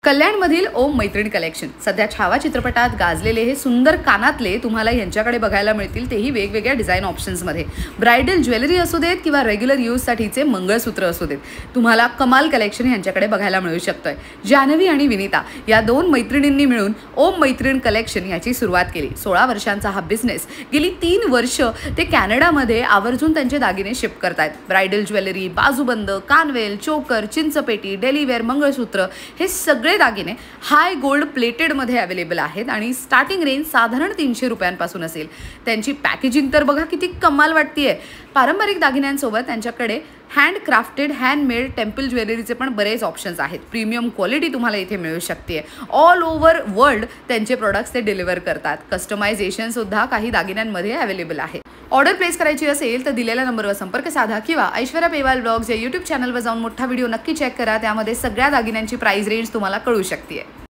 कल्याणमधील ओम मैत्रीण कलेक्शन सध्या छावा चित्रपटात गाजलेले हे सुंदर कानातले तुम्हाला यांच्याकडे बघायला मिळतील, तेही वेगवेगळ्या डिझाइन ऑप्शन्समध्ये। ब्राइडल ज्वेलरी असू देत किंवा रेग्युलर यूजसाठीचे मंगळसूत्र असू देत, तुम्हाला कमाल कलेक्शन यांच्याकडे बघायला मिळू शकतोय। जान्हवी आणि विनीता या दोन मैत्रिणींनी मिळून ओम मैत्रीण कलेक्शन याची सुरुवात केली। 16 वर्षांचा हा बिझनेस गेली 3 वर्ष ते कॅनडामध्ये आवर्जून त्यांचे दागिने शिप करतायत। ब्राइडल ज्वेलरी, बाजूबंद, कानवेल, चोकर, चिंचपेटी, डेलीवेअर मंगळसूत्र हे सगळे दागिने हाय गोल्ड प्लेटेड मध्ये अवेलेबल आहेत आणि स्टार्टिंग रेंज साधारण 300 रुपयांपासून असेल। त्यांची पॅकेजिंग तर बघा किती कमाल वाटतेय। पारंपरिक दागिन्यांसोबत त्यांच्याकडे हँड क्राफ्टेड हँडमेड टेम्पल ज्वेलरीचे पण बरेच ऑप्शन्स आहेत। प्रीमियम क्वालिटी तुम्हाला इथे मिळू शकते। ऑल ओव्हर वर्ल्ड त्यांचे प्रोडक्ट्स ते डिलिव्हर करतात। कस्टमायझेशन सुद्धा काही दागिन्यांमध्ये अवेलेबल आहे। ऑर्डर प्लेस करायची असेल तर दिलेल्या नंबरवर संपर्क साधा किंवा ऐश्वर्या पेवाल ब्लॉग्स या YouTube चॅनलवर जाऊन मोठा व्हिडिओ नक्की चेक करा। त्यामध्ये सगळ्या दागिन्यांची प्राइस रेंज तुम्हाला कळू शकते।